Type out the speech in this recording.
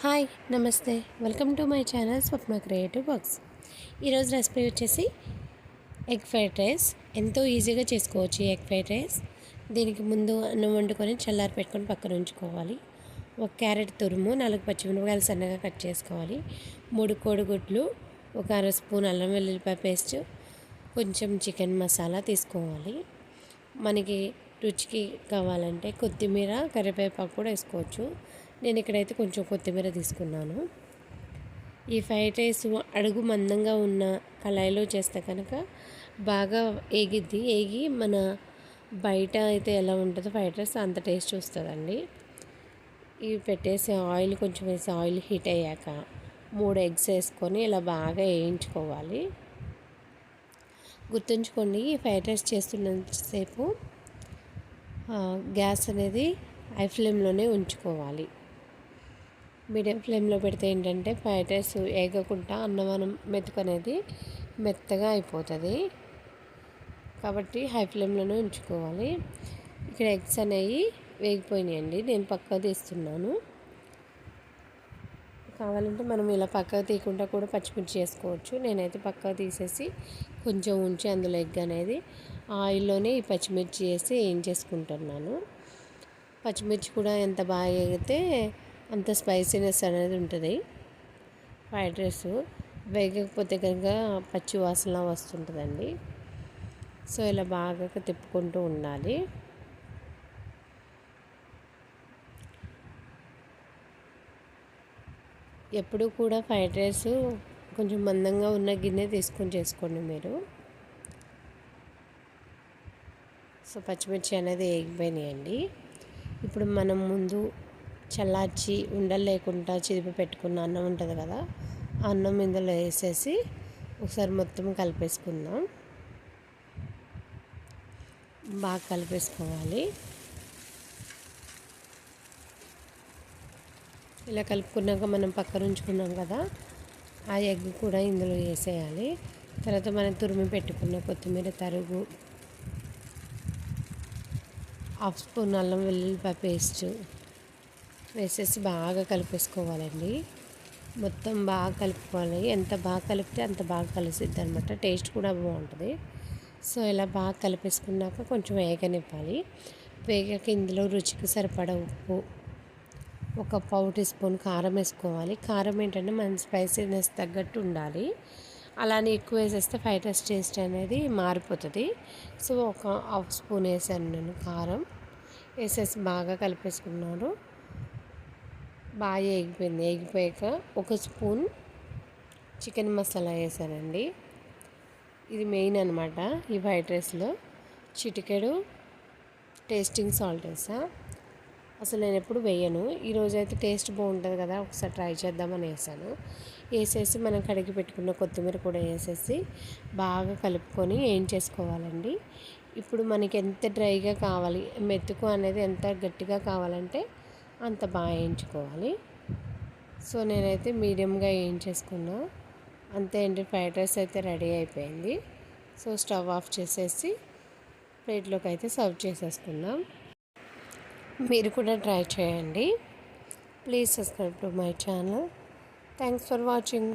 Hi నమస్తే welcome to my channel Swapna creative works. ఈరోజు recipe వచ్చేసి ఎగ్ ఫ్రైడ్ రైస్. ఎంతో ఈజీగా చేసుకోవచ్చు ఈ ఎగ్ ఫ్రైడ్ రైస్. దీనికి ముందు అన్నం వండుకొని చల్లారి పెట్టుకొని పక్కన ఉంచుకోవాలి. ఒక క్యారెట్ తురుము, 4 పచ్చిమిరపకాయలు సన్నగా కట్ చేసుకోవాలి. 3 కోడిగుడ్లు, ఒక అర స్పూన్ అల్లం వెల్లుల్లిపాయ పేస్ట్, కొంచెం చికెన్ మసాలా తీసుకోవాలి. మనకి రుచికి కావాలంటే కొత్తిమీర, కరివేపాకు కూడా వేసుకోవచ్చు. నేను ఇక్కడైతే కొంచెం కొత్తిమీర తీసుకున్నాను. ఈ ఫ్రైడ్ రైస్ అడుగు మందంగా ఉన్న కళాయిలో చేస్తే కనుక బాగా ఏగి మన బయట అయితే ఎలా ఉంటుందో ఫ్రైడ్ రైస్ అంత టేస్ట్ వస్తుందండి. ఇవి పెట్టేసి ఆయిల్ కొంచెం వేసి ఆయిల్ హీట్ అయ్యాక 3 ఎగ్స్ వేసుకొని ఇలా బాగా వేయించుకోవాలి. గుర్తుంచుకోండి, ఈ ఫ్రైడ్ రైస్ చేస్తున్నంతసేపు గ్యాస్ అనేది హై ఫ్లేమ్లోనే ఉంచుకోవాలి. మీడియం ఫ్లేమ్లో పెడితే ఏంటంటే ఫ్రైడ్ రైస్ వేగకుండా అన్నం మెతుకు అనేది మెత్తగా అయిపోతుంది. కాబట్టి హై ఫ్లేమ్లోనే ఉంచుకోవాలి. ఇక్కడ ఎగ్స్ అనేవి వేగిపోయినాయండి, నేను పక్కకు తీస్తున్నాను. కావాలంటే మనం ఇలా పక్కకు తీయకుండా కూడా పచ్చిమిర్చి చేసుకోవచ్చు. నేనైతే పక్కకు తీసేసి కొంచెం ఉంచి అందులో ఎగ్ అనేది ఆయిల్లోనే ఈ పచ్చిమిర్చి వేసి వేయించేసుకుంటున్నాను. పచ్చిమిర్చి కూడా ఎంత బాగా వేగితే అంత స్పైసీనెస్ అనేది ఉంటుంది. ఫ్రైడ్ రైస్ వేగకపోతే కనుక పచ్చి వాసన వస్తుంటుందండి. సో ఇలా బాగా తిప్పుకుంటూ ఉండాలి. ఎప్పుడు కూడా ఫ్రైడ్ రైస్ కొంచెం మందంగా ఉన్న గిన్నె తీసుకొని చేసుకోండి మీరు. సో పచ్చిమిర్చి అనేది వేగిపోయినాయండి. ఇప్పుడు మనం ముందు చల్లార్చి ఉండలు లేకుండా చిదిపి పెట్టుకున్న అన్నం ఉంటుంది కదా, అన్నం ఇందులో వేసేసి ఒకసారి మొత్తం కలిపేసుకుందాం. బాగా కలిపేసుకోవాలి. ఇలా కలుపుకున్నాక మనం పక్కన ఉంచుకున్నాం కదా, ఆ ఎగ్ కూడా ఇందులో వేసేయాలి. తర్వాత మనం తురిమి పెట్టుకున్న కొత్తిమీర తరుగు, హాఫ్ స్పూన్ అల్లం వెల్లుల్లిపాయ పేస్ట్ వేసేసి బాగా కలిపేసుకోవాలండి. మొత్తం బాగా కలుపుకోవాలి. ఎంత బాగా కలిపితే అంత బాగా కలిసిద్ది అనమాట, టేస్ట్ కూడా బాగుంటుంది. సో ఇలా బాగా కలిపేసుకున్నాక కొంచెం వేగనివ్వాలి. వేగాక ఇందులో రుచికి సరిపడా ఉప్పు, ఒక పావు టీ స్పూన్ కారం వేసుకోవాలి. కారం ఏంటంటే మన స్పైసీనెస్ తగ్గట్టు ఉండాలి. అలానే ఎక్కువ వేసేస్తే ఫ్రైడ్ రైస్ టేస్ట్ అనేది మారిపోతుంది. సో ఒక హాఫ్ స్పూన్ వేసాను నేను కారం. వేసేసి బాగా కలిపేసుకున్నాను. బాగా వేగిపోయింది. వేగిపోయాక ఒక స్పూన్ చికెన్ మసాలా వేసానండి. ఇది మెయిన్ అనమాట ఈ ఫ్రైడ్ రైస్లో. చిటికెడు టేస్టింగ్ సాల్ట్ వేసా. అసలు నేను ఎప్పుడు వేయను, ఈరోజైతే టేస్ట్ బాగుంటుంది కదా ఒకసారి ట్రై చేద్దామని వేసాను. వేసేసి మనం కడిగి పెట్టుకున్న కొత్తిమీర కూడా వేసేసి బాగా కలుపుకొని వేయించేసుకోవాలండి. ఇప్పుడు మనకి ఎంత డ్రైగా కావాలి, మెతుకు అనేది ఎంత గట్టిగా కావాలంటే అంత బాగా వేయించుకోవాలి. సో నేనైతే మీడియంగా వేయించేసుకున్నా. అంతే అండి, ఫ్రైడ్ రైస్ అయితే రెడీ అయిపోయింది. సో స్టవ్ ఆఫ్ చేసేసి ప్లేట్లోకి అయితే సర్వ్ చేసేసుకుందాం. మీరు కూడా ట్రై చేయండి. Please subscribe to my channel. Thanks for watching.